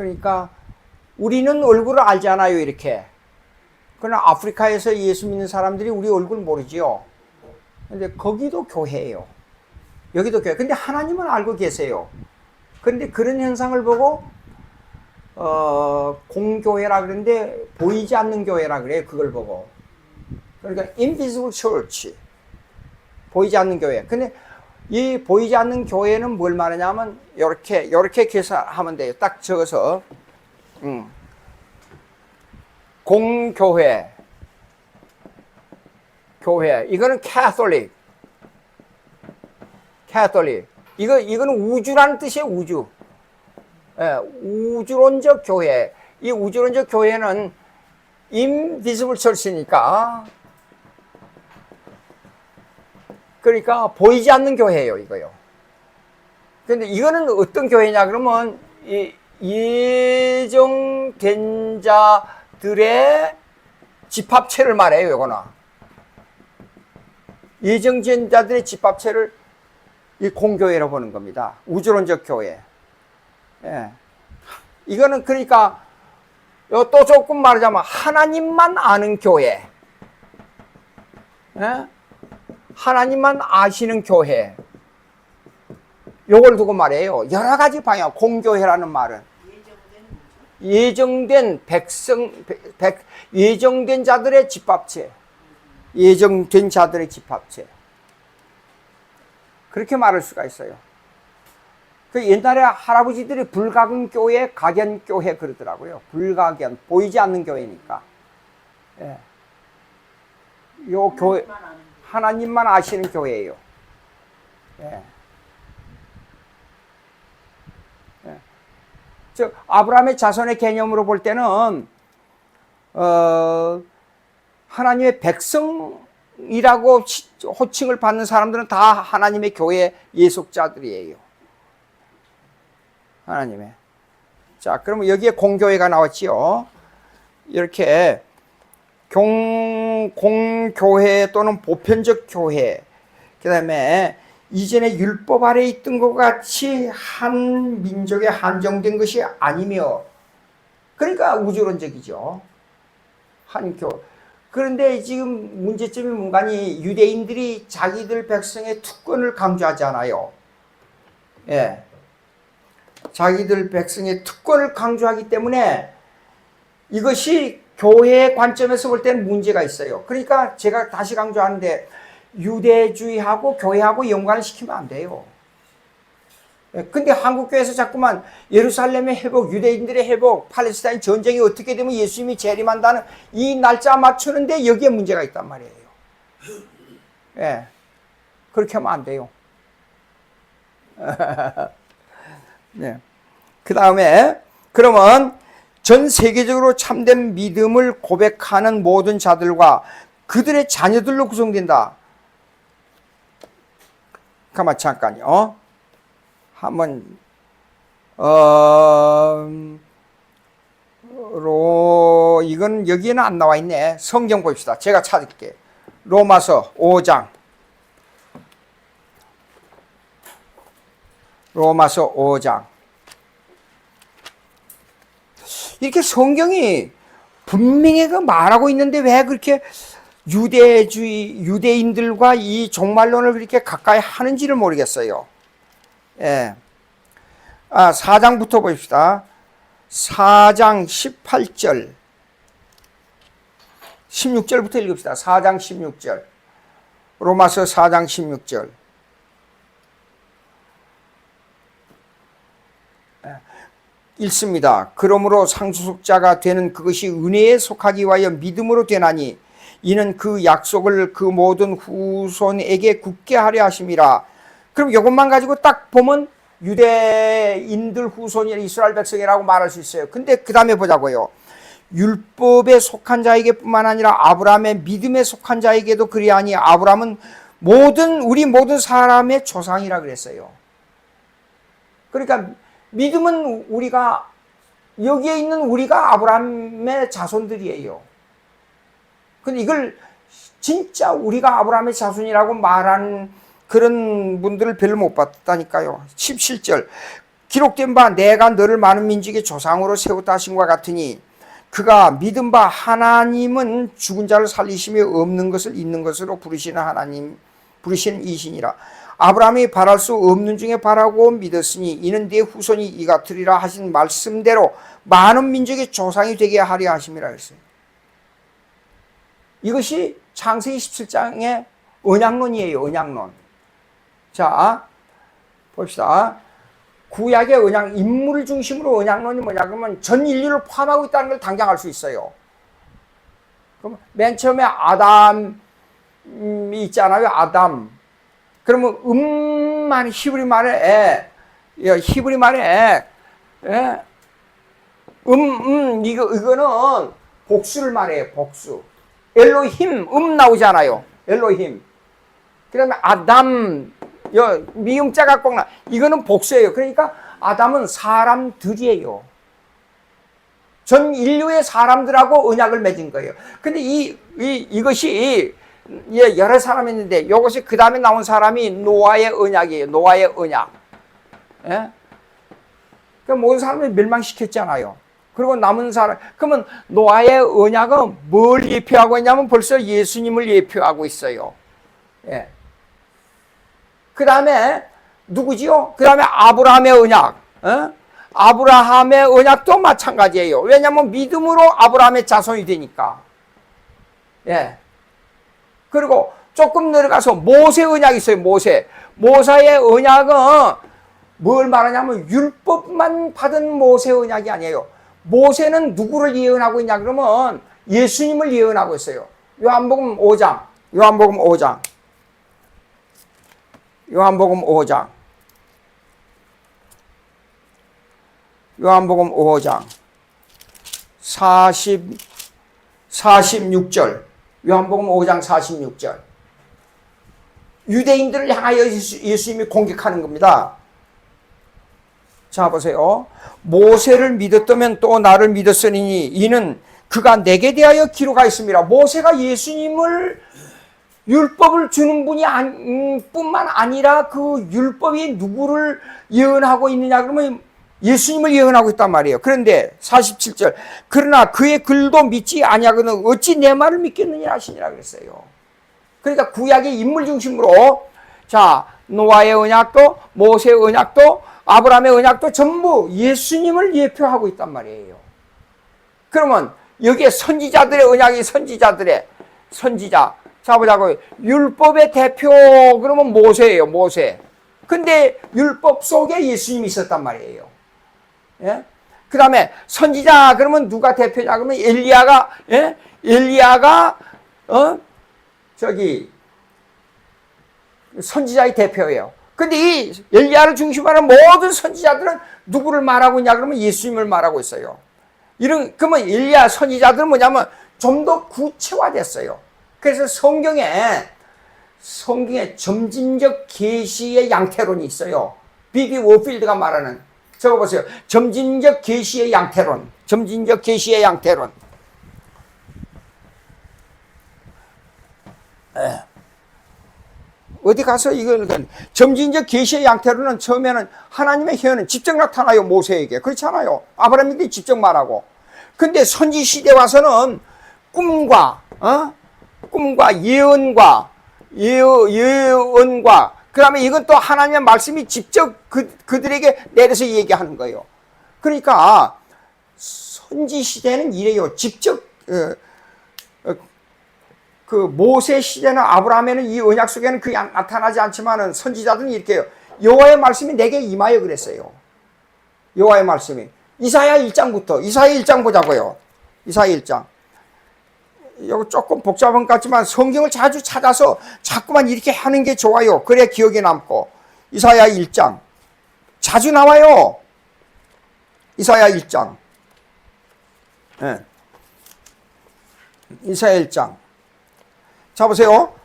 그러니까 우리는 얼굴을 알잖아요, 이렇게. 그러나 아프리카에서 예수 믿는 사람들이 우리 얼굴 모르지요. 근데 거기도 교회예요. 여기도 교회. 근데 하나님은 알고 계세요. 그런데 그런 현상을 보고 공교회라 그러는데 보이지 않는 교회라 그래요. 그걸 보고. 그러니까 invisible church. 보이지 않는 교회. 근데 이 보이지 않는 교회는 뭘 말하냐면 이렇게 계산하면 돼요. 딱 적어서 공교회, 교회. 이거는 Catholic. 이거는 우주라는 뜻이에요. 우주. 예, 우주론적 교회. 이 우주론적 교회는 invisible church니까, 그러니까 보이지 않는 교회예요, 이거요. 근데 이거는 어떤 교회냐 그러면 예정된 자들의 집합체를 말해요, 이거는. 예정된 자들의 집합체를 이 공교회로 보는 겁니다. 우주론적 교회. 예. 이거는 그러니까 또 조금 말하자면 하나님만 아는 교회. 예? 하나님만 아시는 교회. 요걸 두고 말해요. 여러 가지 방향. 공교회라는 말은 예정된 예정된 자들의 집합체. 예정된 자들의 집합체. 그렇게 말할 수가 있어요. 그 옛날에 할아버지들이 불가근교회, 가견교회 그러더라고요. 불가견, 보이지 않는 교회니까. 예. 요 교회, 하나님만 아시는 교회예요. 예. 예. 즉 아브라함의 자손의 개념으로 볼 때는 하나님의 백성이라고 호칭을 받는 사람들은 다 하나님의 교회 예속자들이에요. 하나님의. 자, 그러면 여기에 공교회가 나왔지요. 이렇게 공교회 또는 보편적 교회, 그 다음에 이전에 율법 아래 있던 것 같이 한 민족에 한정된 것이 아니며, 그러니까 우주론적이죠. 그런데 지금 문제점이 뭔가니 유대인들이 자기들 백성의 특권을 강조하잖아요. 예. 자기들 백성의 특권을 강조하기 때문에 이것이 교회의 관점에서 볼 때는 문제가 있어요. 그러니까 제가 다시 강조하는데 유대주의하고 교회하고 연관을 시키면 안 돼요. 근데 한국교회에서 자꾸만 예루살렘의 회복, 유대인들의 회복, 팔레스타인 전쟁이 어떻게 되면 예수님이 재림한다는 이 날짜 맞추는데 여기에 문제가 있단 말이에요. 예. 그렇게 하면 안 돼요. 네. 그 다음에 그러면 전 세계적으로 참된 믿음을 고백하는 모든 자들과 그들의 자녀들로 구성된다. 가만 잠깐요. 한번 이건 여기에는 안 나와 있네. 성경 봅시다. 제가 찾을게. 로마서 5장. 로마서 5장. 이렇게 성경이 분명히 말하고 있는데 왜 그렇게 유대인들과 이 종말론을 그렇게 가까이 하는지를 모르겠어요. 예. 4장부터 봅시다. 4장 18절. 16절부터 읽읍시다. 4장 16절. 로마서 4장 16절. 읽습니다. 그러므로 상수속자가 되는 그것이 은혜에 속하기 위하여 믿음으로 되나니 이는 그 약속을 그 모든 후손에게 굳게 하려 하심이라. 그럼 이것만 가지고 딱 보면 유대인들 후손이 이스라엘 백성이라고 말할 수 있어요. 근데 그 다음에 보자고요. 율법에 속한 자에게 뿐만 아니라 아브라함의 믿음에 속한 자에게도 그리하니 아브라함은 우리 모든 사람의 조상이라 그랬어요. 그러니까 믿음은 우리가 여기에 있는 우리가 아브라함의 자손들이에요. 근데 이걸 진짜 우리가 아브라함의 자손이라고 말하는 그런 분들을 별로 못 봤다니까요. 17절. 기록된 바 내가 너를 많은 민족의 조상으로 세웠다 하신과 같으니 그가 믿은 바 하나님은 죽은 자를 살리시며 없는 것을 있는 것으로 부르시는 하나님, 부르시는 이신이라. 아브라함이 바랄 수 없는 중에 바라고 믿었으니 이는 네 후손이 이 같으리라 하신 말씀대로 많은 민족의 조상이 되게 하려 하심이라 했어요. 이것이 창세기 17장의 언약론이에요. 언약론. 자, 봅시다. 구약의 언약, 인물을 중심으로 언약론이 뭐냐 그러면 전 인류를 포함하고 있다는 걸 당장 알 수 있어요. 그럼 맨 처음에 아담이 있잖아요. 아담. 그러면 만 히브리 말에 이거는 복수를 말해요. 복수. 엘로힘 나오잖아요. 엘로힘. 그다음에 아담 미음자가 꼭 나. 이거는 복수예요. 그러니까 아담은 사람들이에요. 전 인류의 사람들하고 언약을 맺은 거예요. 근데 이것이 여러 사람이 있는데 이것이 그 다음에 나온 사람이 노아의 언약이에요. 노아의 언약. 예? 그 모든 사람을 멸망시켰잖아요. 그리고 남은 사람, 그러면 노아의 언약은 뭘 예표하고 있냐면 벌써 예수님을 예표하고 있어요. 예. 그 다음에 누구지요? 그 다음에 아브라함의 언약. 아브라함의 언약도 마찬가지예요. 왜냐하면 믿음으로 아브라함의 자손이 되니까. 예. 그리고 조금 내려가서 모세 언약이 있어요. 모세의 언약은 뭘 말하냐면 율법만 받은 모세 언약이 아니에요. 모세는 누구를 예언하고 있냐 그러면 예수님을 예언하고 있어요. 요한복음 5장. 요한복음 46절. 요한복음 5장 46절. 유대인들을 향하여 예수님이 공격하는 겁니다. 자, 보세요. 모세를 믿었다면 또 나를 믿었으니 이는 그가 내게 대하여 기록하였습니다. 모세가 예수님을 율법을 주는 분이 뿐만 아니라 그 율법이 누구를 예언하고 있느냐 그러면 예수님을 예언하고 있단 말이에요. 그런데 47절 그러나 그의 글도 믿지 아니하거든 어찌 내 말을 믿겠느냐 하시니라 그랬어요. 그러니까 구약의 인물 중심으로 자 노아의 언약도 모세의 언약도 아브라함의 언약도 전부 예수님을 예표하고 있단 말이에요. 그러면 여기에 선지자들의 언약이 선지자 자 보자고요. 율법의 대표 그러면 모세예요. 모세. 근데 율법 속에 예수님이 있었단 말이에요. 예? 그 다음에 선지자 그러면 누가 대표냐 그러면 엘리야가 선지자의 대표예요. 근데 이 엘리야를 중심으로 하는 모든 선지자들은 누구를 말하고 있냐 그러면 예수님을 말하고 있어요. 그러면 엘리야 선지자들은 뭐냐면 좀 더 구체화됐어요. 그래서 성경에 점진적 계시의 양태론이 있어요. 비비 워필드가 말하는 저거 보세요. 점진적 계시의 양태론. 어디 가서 이걸 점진적 계시의 양태론은 처음에는 하나님의 현은 직접 나타나요. 모세에게. 그렇지 않아요. 아브라함에게 직접 말하고. 근데 선지 시대 와서는 꿈과 예언과 그 다음에 이건 또 하나님의 말씀이 직접 그들에게 내려서 얘기하는 거예요. 그러니까 선지 시대는 이래요. 직접 그 모세 시대나 아브라함에는 이 언약 속에는 그게 나타나지 않지만은 선지자들은 이렇게 해요. 여호와의 말씀이 내게 임하여 그랬어요. 여호와의 말씀이 이사야 1장 보자고요. 이사야 1장. 이거 조금 복잡한 것 같지만 성경을 자주 찾아서 자꾸만 이렇게 하는 게 좋아요. 그래야 기억에 남고. 이사야 1장. 자주 나와요. 이사야 1장. 네. 이사야 1장. 자 보세요.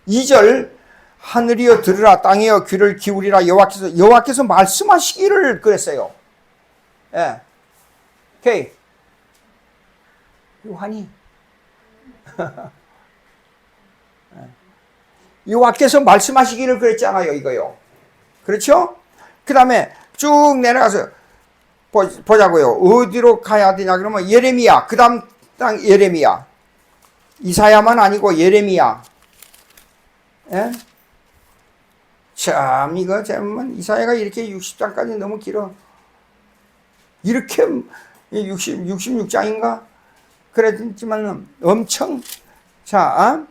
2절 하늘이여 들으라 땅이여 귀를 기울이라 여호와께서 말씀하시기를 그랬어요. 예. 오케이. 요한이 여호와께서 말씀하시기를 그랬잖아요. 이거요. 그렇죠? 그 다음에 쭉 내려가서 보자고요. 어디로 가야 되냐 그러면 예레미야, 그 다음 땅 예레미야. 이사야만 아니고 예레미야. 예? 참 이거 참 이사야가 이렇게 60장까지 너무 길어. 이렇게 66장인가? 그랬지만 엄청. 자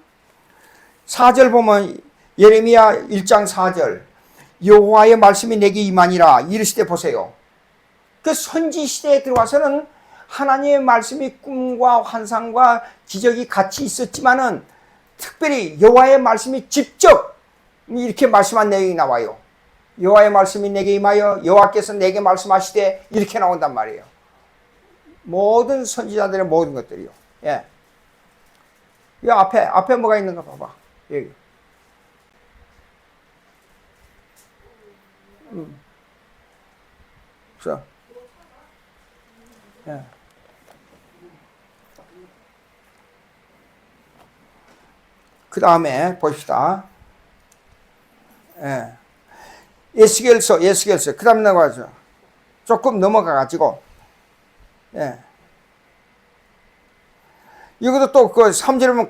4절 보면 예레미야 1장 4절 여호와의 말씀이 내게 임하니라 이르시되 보세요. 그 선지 시대에 들어와서는 하나님의 말씀이 꿈과 환상과 기적이 같이 있었지만은 특별히 여호와의 말씀이 직접 이렇게 말씀한 내용이 나와요. 여호와의 말씀이 내게 임하여 여호와께서 내게 말씀하시되 이렇게 나온단 말이에요. 모든 선지자들의 모든 것들이요. 예. 이 앞에 뭐가 있는가 봐봐. 여기. 그래서 예. 그 다음에 봅시다. 예. 에스겔서. 그 다음에 나가죠. 조금 넘어가가지고, 예. 이것도 또 그 3절에 보면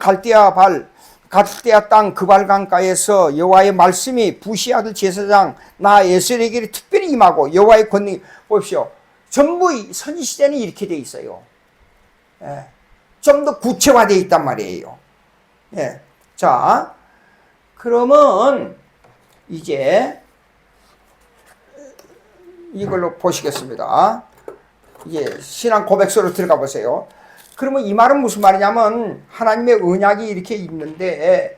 갈대아 땅 그발강가에서 여호와의 말씀이 부시 아들 제사장 나 에스겔에게 특별히 임하고 여호와의 권능이 보십시오. 전부 선지 시대는 이렇게 돼 있어요. 예. 좀 더 구체화되어 있단 말이에요. 예. 자, 그러면 이제 이걸로 보시겠습니다. 이제 신앙 고백서로 들어가 보세요. 그러면 이 말은 무슨 말이냐면 하나님의 언약이 이렇게 있는데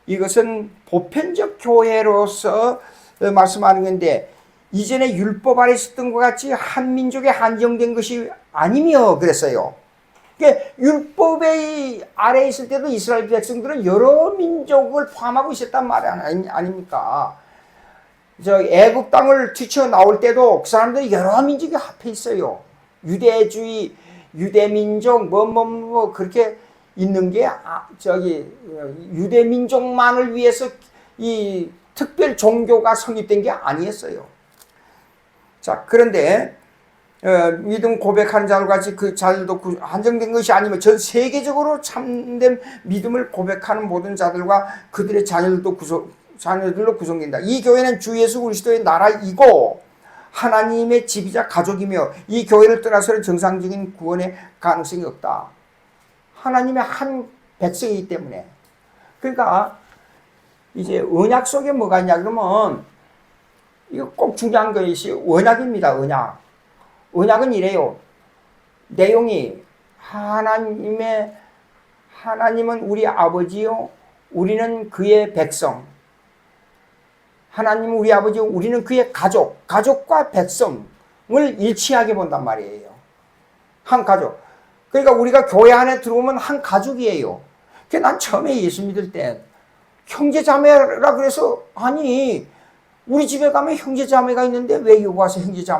이것은 보편적 교회로서 말씀하는 건데 이전에 율법 아래 있었던 것 같이 한 민족에 한정된 것이 아니며 그랬어요. 그러니까 율법의 아래에 있을 때도 이스라엘 백성들은 여러 민족을 포함하고 있었단 말이 아닙니까? 저 애굽 땅을 뛰쳐나올 때도 그 사람들이 여러 민족이 합해 있어요. 유대주의, 유대민족, 그렇게 있는 게, 유대민족만을 위해서 이 특별 종교가 성립된 게 아니었어요. 자, 그런데, 믿음 고백하는 자들 같이 그 자들도 한정된 것이 아니면 전 세계적으로 참된 믿음을 고백하는 모든 자들과 그들의 자녀들로 구성된다. 이 교회는 주 예수 그리스도의 나라이고 하나님의 집이자 가족이며 이 교회를 떠나서는 정상적인 구원의 가능성이 없다. 하나님의 한 백성이기 때문에. 그러니까 이제 언약 속에 뭐가 있냐 그러면 이거 꼭 중요한 것이 언약입니다. 언약은 이래요. 내용이 하나님은 우리 아버지요 우리는 그의 백성. 하나님은 우리 아버지요 우리는 그의 가족과 백성을 일치하게 본단 말이에요. 한 가족. 그러니까 우리가 교회 안에 들어오면 한 가족이에요. 난 처음에 예수 믿을 때 형제 자매라 그래서 아니 우리 집에 가면 형제 자매가 있는데 왜 여기 와서 형제 자매